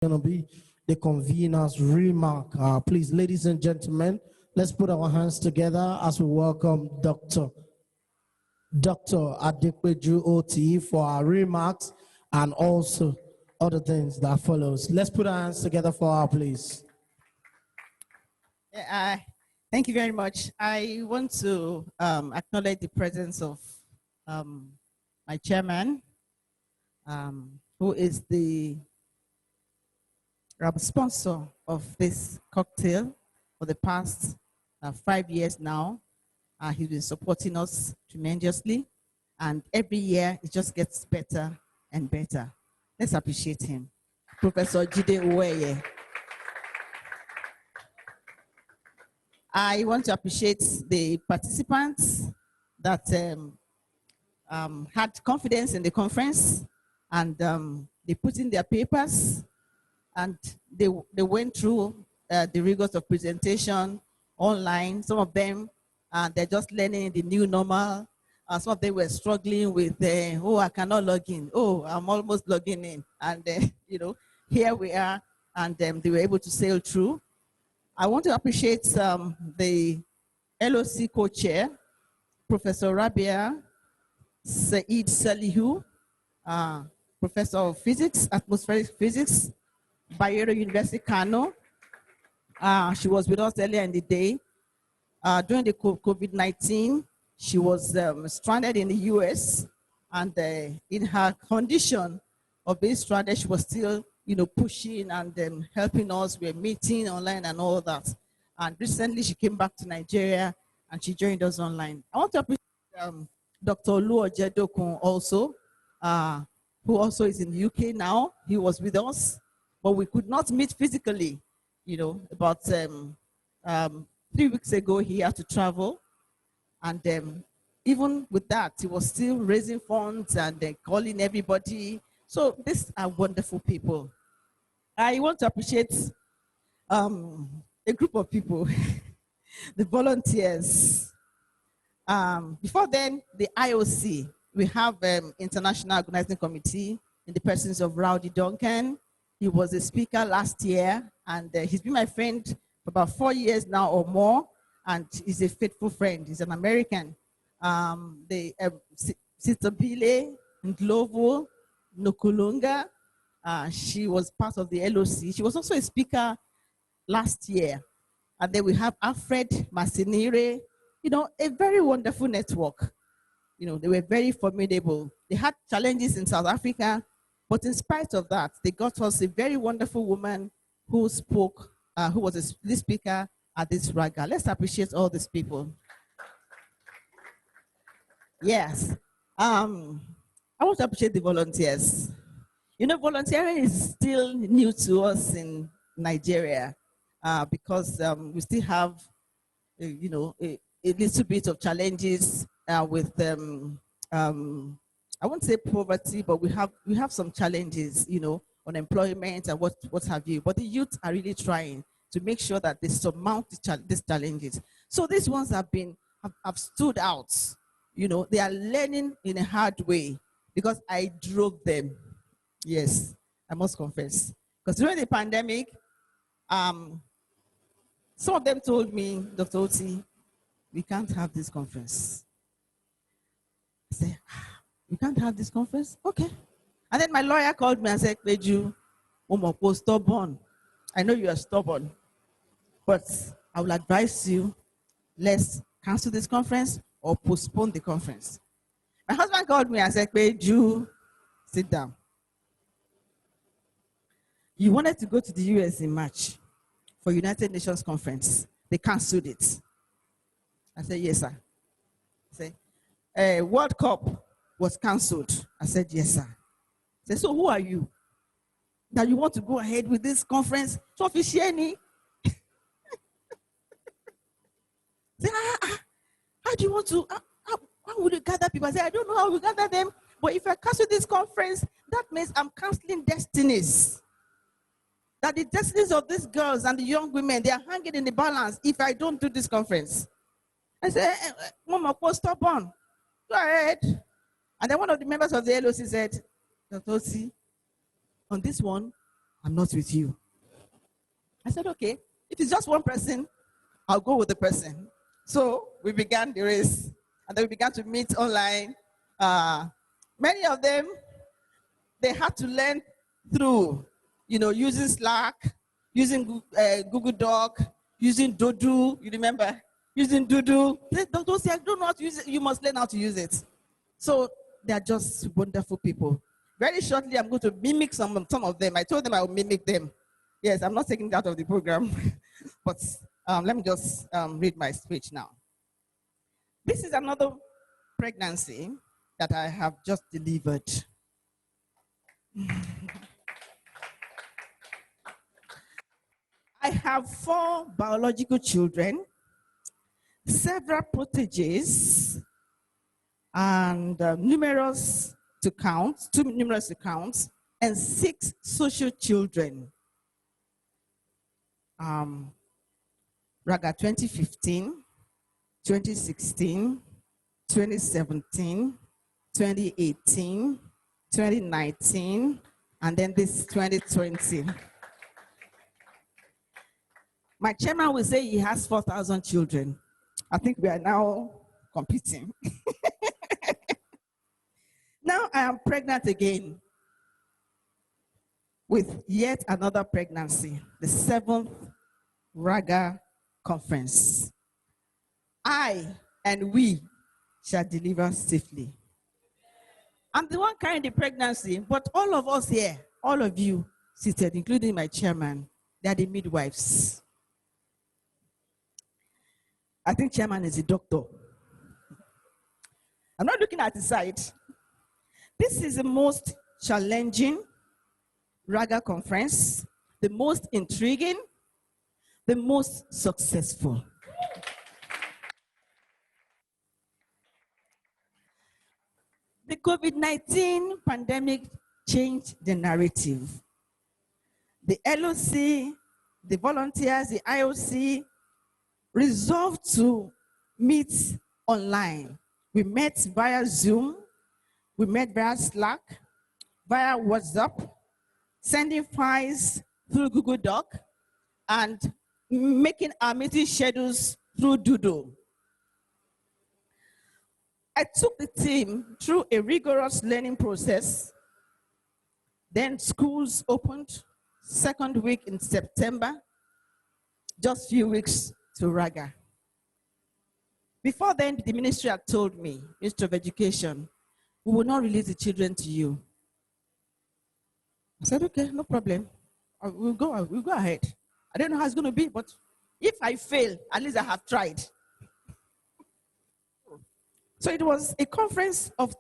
going to be the convener's remark. Please, ladies and gentlemen, let's put our hands together as we welcome Dr. Adepeju Oti for our remarks and also other things that follows. Let's put our hands together for her, please. Thank you very much. I want to acknowledge the presence of my chairman, who is the sponsor of this cocktail for the past 5 years now. He's been supporting us tremendously, and every year it just gets better and better. Let's appreciate him. Professor Jide Uweye. I want to appreciate the participants that had confidence in the conference, and they put in their papers, and they went through the rigors of presentation online. Some of them, they're just learning the new normal. Some of them were struggling with, oh, I cannot log in. Oh, I'm almost logging in. And, here we are, and they were able to sail through. I want to appreciate the LOC co-chair, Professor Rabia Said Salihu, Professor of Physics, Atmospheric Physics, Bayero University, Kano. She was with us earlier in the day. During the COVID-19, she was stranded in the US, and in her condition of being stranded, she was still pushing and helping us. We're meeting online and all that. And recently she came back to Nigeria and she joined us online. I want to appreciate Dr. Olu Ojedokun also, who also is in the UK now. He was with us, but we could not meet physically. About 3 weeks ago, he had to travel. And even with that, he was still raising funds and calling everybody. So these are wonderful people. I want to appreciate a group of people, the volunteers. Before then, the IOC, we have International Organizing Committee in the presence of Rowdy Duncan. He was a speaker last year, and he's been my friend for about 4 years now or more, and he's a faithful friend. He's an American. Sister Bile Ndlovu Nukulunga, she was part of the LOC. She was also a speaker last year. And then we have Alfred Masinire, a very wonderful network. They were very formidable. They had challenges in South Africa, but in spite of that, they got us a very wonderful woman who spoke, who was the speaker at this raga. Let's appreciate all these people. Yes. I want to appreciate the volunteers. Volunteering is still new to us in Nigeria because we still have, a little bit of challenges with, I won't say poverty, but we have some challenges, on employment and what have you. But the youth are really trying to make sure that they surmount these challenges. So these ones have stood out. They are learning in a hard way because I drove them. Yes, I must confess. Because during the pandemic, some of them told me, Dr. Oti, we can't have this conference. I said, we can't have this conference? Okay. And then my lawyer called me and said, Peju, stubborn. I know you are stubborn, but I will advise you, let's cancel this conference or postpone the conference. My husband called me and said, Peju, sit down. You wanted to go to the US in March for United Nations conference. They canceled it. I said, yes, sir. I said, World Cup was canceled. I said, yes, sir. I said, so who are you that you want to go ahead with this conference? So officially, say, how do you want to, how would you gather people? I said, I don't know how we gather them, but if I cancel this conference, that means I'm canceling destinies. That the destinies of these girls and the young women, they are hanging in the balance if I don't do this conference. I said, Mama, stop on. Go ahead. And then one of the members of the LOC said, Dr. Osi, on this one, I'm not with you. I said, okay, if it's just one person, I'll go with the person. So we began the race, and then we began to meet online. Many of them, they had to learn through, using Slack, using Google Doc, using Doodoo. You remember? Using Doodoo. Don't say, I don't know how to use it. You must learn how to use it. So they're just wonderful people. Very shortly, I'm going to mimic some of them. I told them I would mimic them. Yes, I'm not taking it out of the program, but let me just read my speech now. This is another pregnancy that I have just delivered. I have 4 biological children, several proteges, and too numerous to count, and 6 social children. Raga 2015, 2016, 2017, 2018, 2019, and then this 2020. My chairman will say he has 4,000 children. I think we are now competing. Now I am pregnant again with yet another pregnancy, the 7th Raga conference. I and we shall deliver safely. I'm the one carrying the pregnancy, but all of us here, all of you seated, including my chairman, they are the midwives. I think chairman is a doctor. I'm not looking at the side. This is the most challenging Raga conference, the most intriguing, the most successful. The COVID-19 pandemic changed the narrative. The LOC, the volunteers, the IOC resolved to meet online. We met via Zoom, we met via Slack, via WhatsApp, sending files through Google Doc, and making our meeting schedules through Doodle. I took the team through a rigorous learning process. Then schools opened, 2nd week in September, just a few weeks to Raga. Before then, the ministry had told me, Ministry of Education, we will not release the children to you. I said, okay, no problem. We'll go ahead. I don't know how it's going to be, but if I fail, at least I have tried. So it was a conference of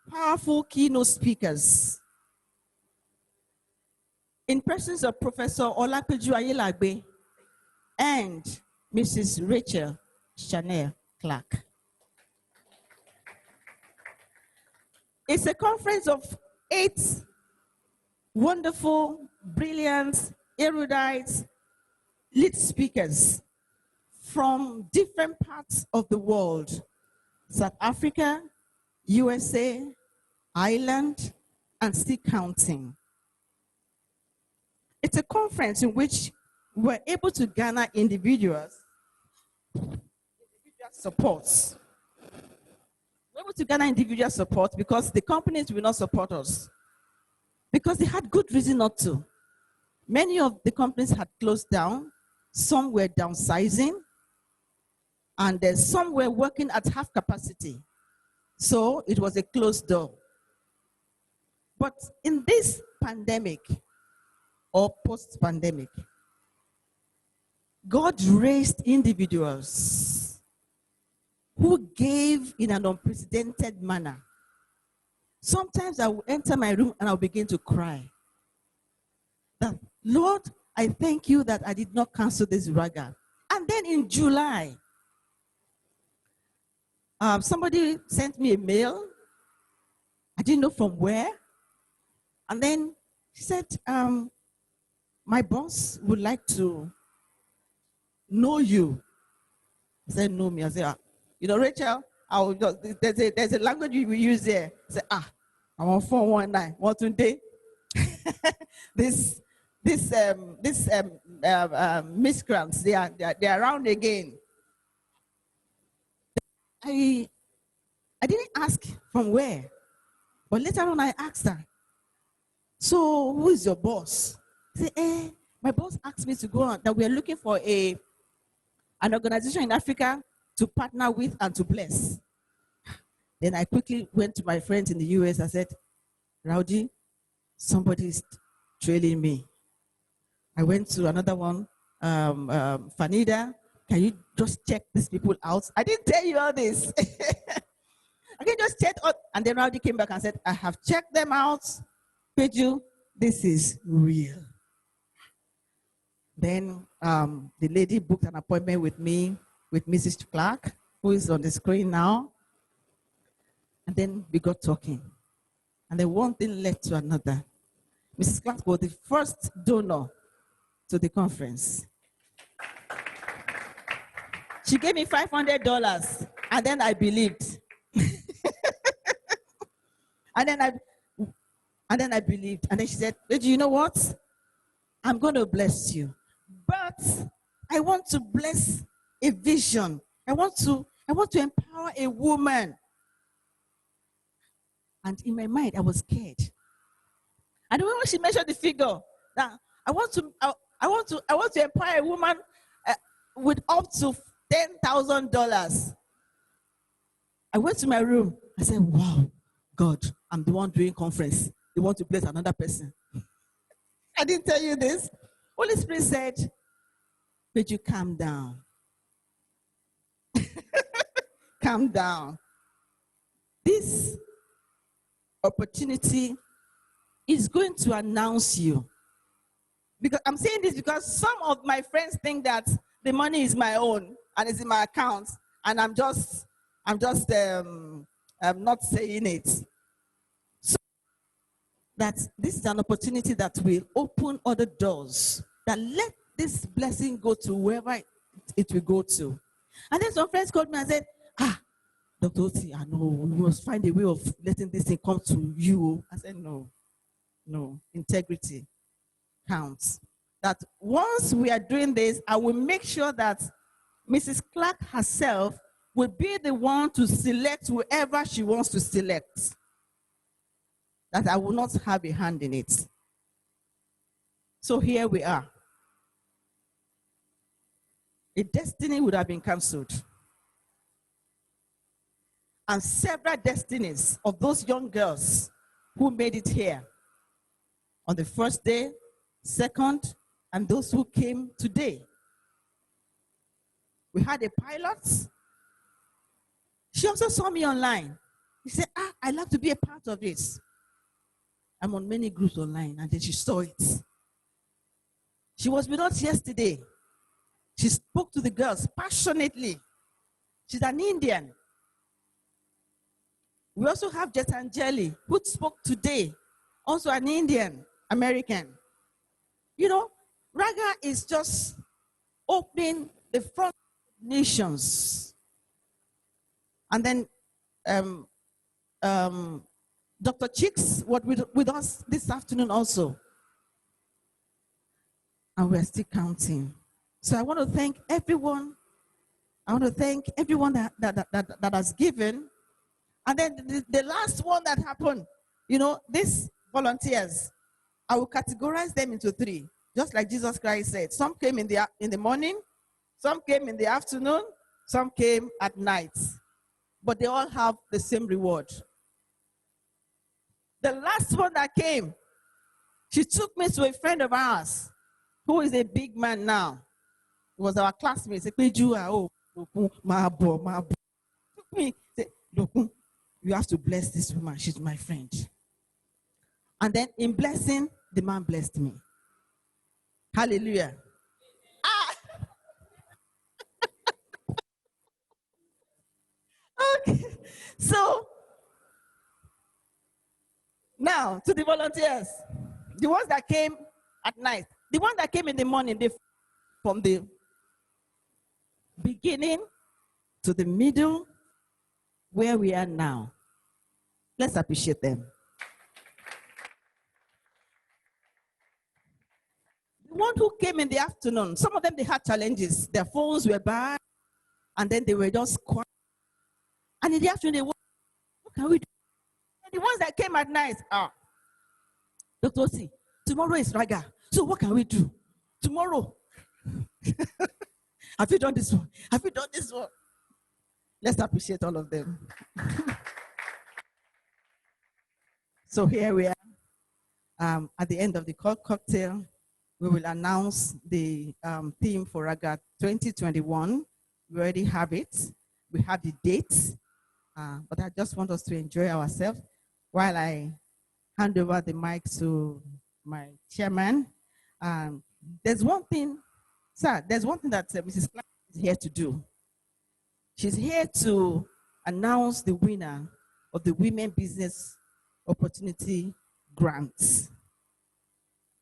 powerful keynote speakers in presence of Professor Adepeju Oti and Mrs. Rachel Chanel Clark. It's a conference of 8 wonderful, brilliant, erudite, lead speakers from different parts of the world. South Africa, USA, Ireland, and still counting. It's a conference in which we're able to garner individual support. We're able to garner individual support because the companies will not support us. Because they had good reason not to. Many of the companies had closed down, some were downsizing, and some were working at half capacity. So it was a closed door. But in this pandemic, or post-pandemic, God raised individuals who gave in an unprecedented manner. Sometimes I will enter my room and I'll begin to cry. That, Lord, I thank you that I did not cancel this Raga. And then in July, somebody sent me a mail. I didn't know from where. And then she said, my boss would like to know you. I said, know me. I said, Rachel, there's a language we use there. I said, I'm on 419. What today? This this miscreants, they are around again. I didn't ask from where, but later on I asked her, so who is your boss? She said, my boss asked me to go on, that we are looking for an organization in Africa to partner with and to bless. Then I quickly went to my friends in the US. I said, Rowdy, somebody is trailing me. I went to another one, Fanida, can you just check these people out? I didn't tell you all this. I can just check out. And then Rowdy came back and said, I have checked them out. Peju, this is real. Then the lady booked an appointment with me, with Mrs. Clark, who is on the screen now. And then we got talking. And then one thing led to another. Mrs. Clark was the first donor to the conference. She gave me $500, and then I believed. and then I believed. And then she said, do you know what? I'm going to bless you. But I want to bless a vision. I want to empower a woman. And in my mind, I was scared. And when she mentioned the figure, that I want to empower a woman with up to $10,000. I went to my room. I said, wow, God, I'm the one doing conference. They want to bless another person. I didn't tell you this. Holy Spirit said, but you calm down. Calm down. This opportunity is going to announce you. Because I'm saying this because some of my friends think that the money is my own and it's in my account, and I'm just not saying it. So that this is an opportunity that will open other doors. That let this blessing go to whoever it will go to. And then some friends called me and said, Dr. Oti, I know we must find a way of letting this thing come to you. I said, no, integrity counts. That once we are doing this, I will make sure that Mrs. Clark herself will be the one to select whoever she wants to select. That I will not have a hand in it. So here we are. A destiny would have been cancelled. And several destinies of those young girls who made it here on the first day, second, and those who came today. We had a pilot. She also saw me online. She said, I'd like to be a part of this. I'm on many groups online, and then she saw it. She was with us yesterday. She spoke to the girls passionately. She's an Indian. We also have Jetangeli, who spoke today, also an Indian American. You know, Raga is just opening the front nations. And then Dr. Chicks was with us this afternoon also. And we're still counting. So I want to thank everyone. I want to thank everyone that has given. And then the last one that happened, you know, these volunteers, I will categorize them into three, just like Jesus Christ said. Some came in the morning, some came in the afternoon, some came at night. But they all have the same reward. The last one that came, she took me to a friend of ours, who is a big man now. He was our classmate. He said, Peju, took me, said, you have to bless this woman. She's my friend. And then in blessing, the man blessed me. Hallelujah. Okay. So, now to the volunteers. The ones that came at night. The one that came in the morning, from the beginning to the middle, where we are now. Let's appreciate them. The one who came in the afternoon, some of them, they had challenges. Their phones were bad, and then they were just quiet. And in the afternoon, they what can we do? And the ones that came at night, Dr. Oti, tomorrow is Raga. So what can we do? Tomorrow. Have you done this one? Have you done this one? Let's appreciate all of them. So here we are. At the end of the cocktail, we will announce the theme for Raga 2021. We already have it. We have the dates. But I just want us to enjoy ourselves while I hand over the mic to my chairman. There's one thing, sir, there's one thing that Mrs. Clark is here to do. She's here to announce the winner of the Women Business Opportunity Grants.